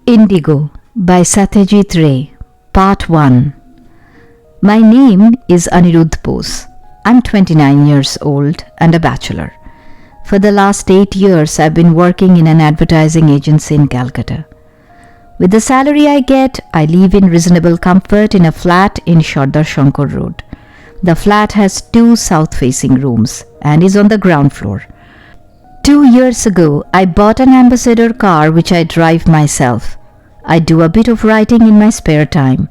Indigo by Satyajit Ray, Part 1. My name is Aniruddha. I'm 29 years old and a bachelor. For the last 8 years, I've been working in an advertising agency in Calcutta. With the salary I get, I live in reasonable comfort in a flat in Sardar Shankar Road. The flat has 2 south-facing rooms and is on the ground floor. 2 years ago, I bought an ambassador car which I drive myself. I do a bit of writing in my spare time.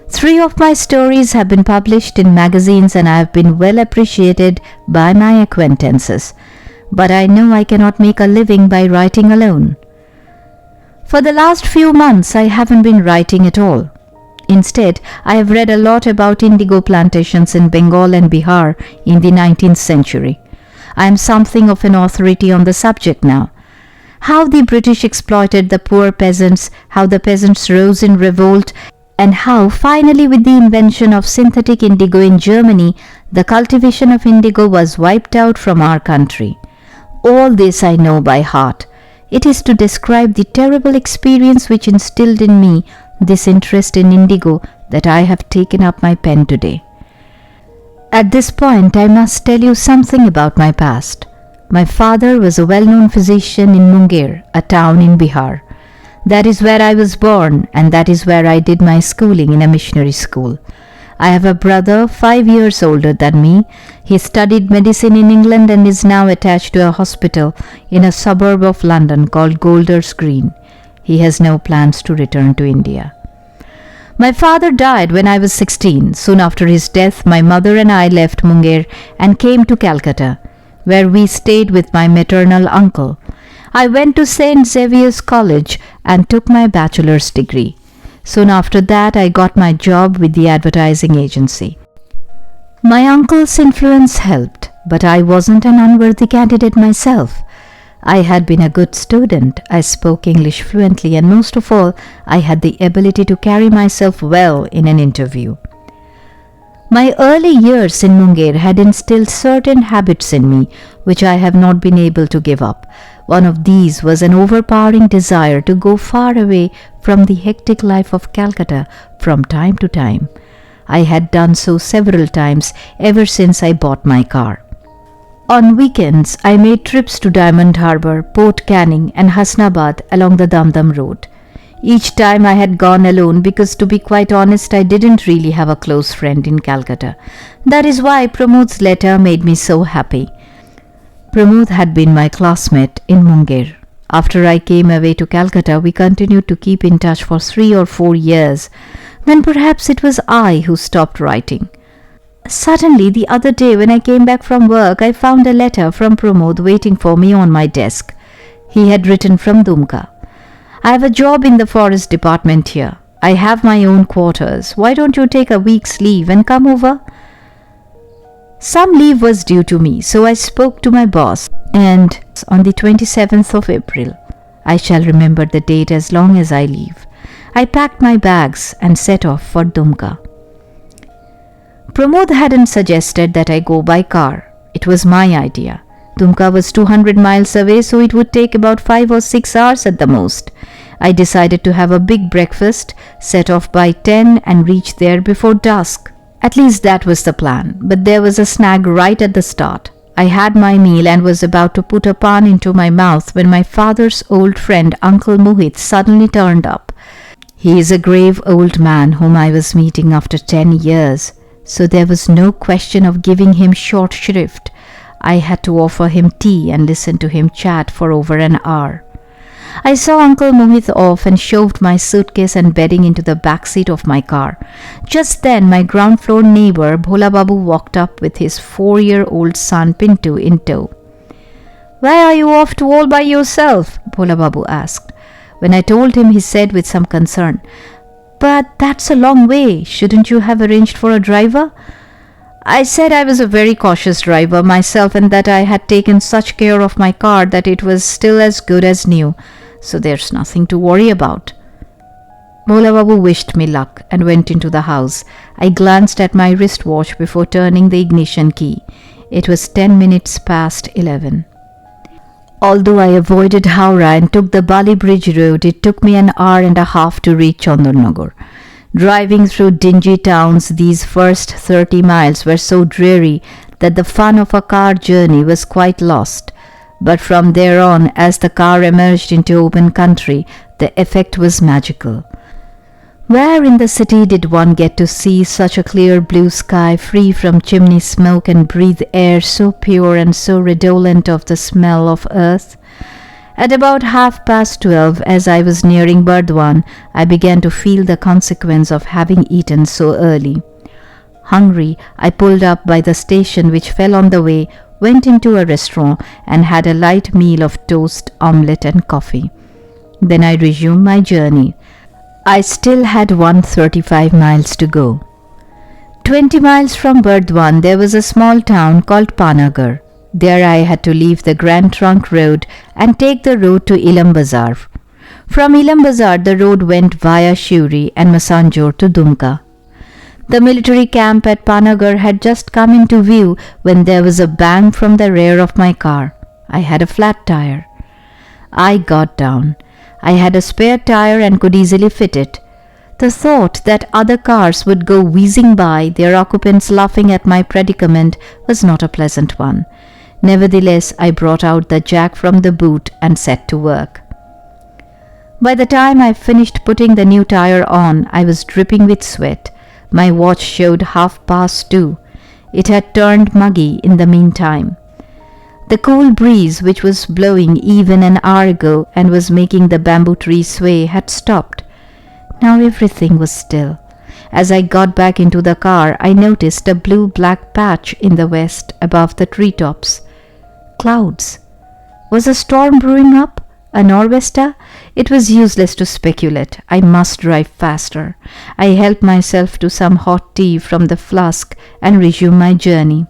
3 of my stories have been published in magazines and I have been well appreciated by my acquaintances. But I know I cannot make a living by writing alone. For the last few months, I haven't been writing at all. Instead, I have read a lot about indigo plantations in Bengal and Bihar in the 19th century. I am something of an authority on the subject now. How the British exploited the poor peasants, how the peasants rose in revolt, and how finally with the invention of synthetic indigo in Germany, the cultivation of indigo was wiped out from our country. All this I know by heart. It is to describe the terrible experience which instilled in me this interest in indigo that I have taken up my pen today. At this point, I must tell you something about my past. My father was a well-known physician in Munger, a town in Bihar. That is where I was born, and that is where I did my schooling in a missionary school. I have a brother 5 years older than me. He studied medicine in England and is now attached to a hospital in a suburb of London called Golders Green. He has no plans to return to India. My father died when I was 16. Soon after his death, my mother and I left Munger and came to Calcutta, where we stayed with my maternal uncle. I went to St. Xavier's College and took my bachelor's degree. Soon after that, I got my job with the advertising agency. My uncle's influence helped, but I wasn't an unworthy candidate myself. I had been a good student, I spoke English fluently, and most of all, I had the ability to carry myself well in an interview. My early years in Munger had instilled certain habits in me which I have not been able to give up. One of these was an overpowering desire to go far away from the hectic life of Calcutta from time to time. I had done so several times ever since I bought my car. On weekends, I made trips to Diamond Harbour, Port Canning and Hasnabad along the Dam Road. Each time I had gone alone because, to be quite honest, I didn't really have a close friend in Calcutta. That is why Pramod's letter made me so happy. Pramod had been my classmate in Munger. After I came away to Calcutta, we continued to keep in touch for 3 or 4 years. Then perhaps it was I who stopped writing. Suddenly, the other day when I came back from work, I found a letter from Pramod waiting for me on my desk. He had written from Dumka. I have a job in the forest department here. I have my own quarters. Why don't you take a week's leave and come over? Some leave was due to me, so I spoke to my boss, and on the 27th of April, I shall remember the date as long as I live, I packed my bags and set off for Dumka. Pramod hadn't suggested that I go by car. It was my idea. Dumka was 200 miles away, so it would take about 5 or 6 hours at the most. I decided to have a big breakfast, set off by 10 and reach there before dusk. At least that was the plan, but there was a snag right at the start. I had my meal and was about to put a pan into my mouth when my father's old friend Uncle Mohit suddenly turned up. He is a grave old man whom I was meeting after 10 years, so there was no question of giving him short shrift. I had to offer him tea and listen to him chat for over an hour. I saw Uncle Mohit off and shoved my suitcase and bedding into the back seat of my car. Just then, my ground floor neighbor Bhola Babu walked up with his 4-year-old son Pintu in tow. "Where are you off to all by yourself?" Bhola Babu asked. When I told him, he said with some concern, "But that's a long way. Shouldn't you have arranged for a driver?" I said I was a very cautious driver myself and that I had taken such care of my car that it was still as good as new, so there's nothing to worry about. Bhola Babu wished me luck and went into the house. I glanced at my wristwatch before turning the ignition key. It was 10 minutes past 11. Although I avoided Howrah and took the Bali Bridge road, it took me an hour and a half to reach Chandanagar. Driving through dingy towns, these first 30 miles were so dreary that the fun of a car journey was quite lost. But from there on, as the car emerged into open country, the effect was magical. Where in the city did one get to see such a clear blue sky free from chimney smoke and breathe air so pure and so redolent of the smell of earth? At about 12:30, as I was nearing Burdwan, I began to feel the consequence of having eaten so early. Hungry, I pulled up by the station which fell on the way, went into a restaurant and had a light meal of toast, omelette and coffee. Then I resumed my journey. I still had 135 miles to go. 20 miles from Burdwan there was a small town called Panagar. There I had to leave the Grand Trunk Road and take the road to Ilam Bazar. From Ilam Bazar the road went via Shuri and Masanjor to Dumka. The military camp at Panagar had just come into view when there was a bang from the rear of my car. I had a flat tire. I got down. I had a spare tire and could easily fit it. The thought that other cars would go whizzing by, their occupants laughing at my predicament, was not a pleasant one. Nevertheless, I brought out the jack from the boot and set to work. By the time I finished putting the new tire on, I was dripping with sweat. My watch showed 2:30. It had turned muggy in the meantime. The cool breeze which was blowing even an hour ago and was making the bamboo tree sway had stopped. Now everything was still. As I got back into the car, I noticed a blue-black patch in the west above the treetops. Clouds. Was a storm brewing up? A nor'wester? It was useless to speculate. I must drive faster. I helped myself to some hot tea from the flask and resumed my journey.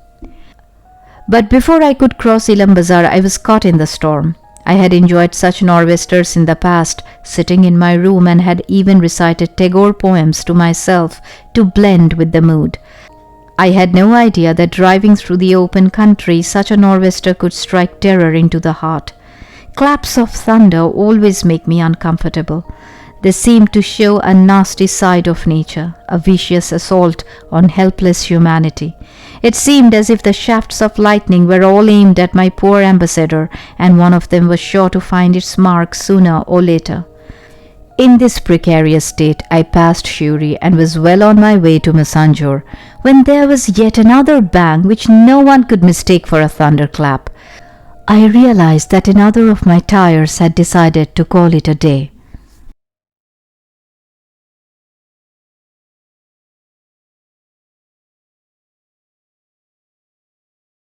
But before I could cross Ilam Bazar, I was caught in the storm. I had enjoyed such nor'westers in the past, sitting in my room, and had even recited Tagore poems to myself to blend with the mood. I had no idea that driving through the open country, such a nor'wester could strike terror into the heart. Claps of thunder always make me uncomfortable. They seem to show a nasty side of nature, a vicious assault on helpless humanity. It seemed as if the shafts of lightning were all aimed at my poor ambassador, and one of them was sure to find its mark sooner or later. In this precarious state, I passed Shuri and was well on my way to Masanjor, when there was yet another bang which no one could mistake for a thunderclap. I realized that another of my tires had decided to call it a day.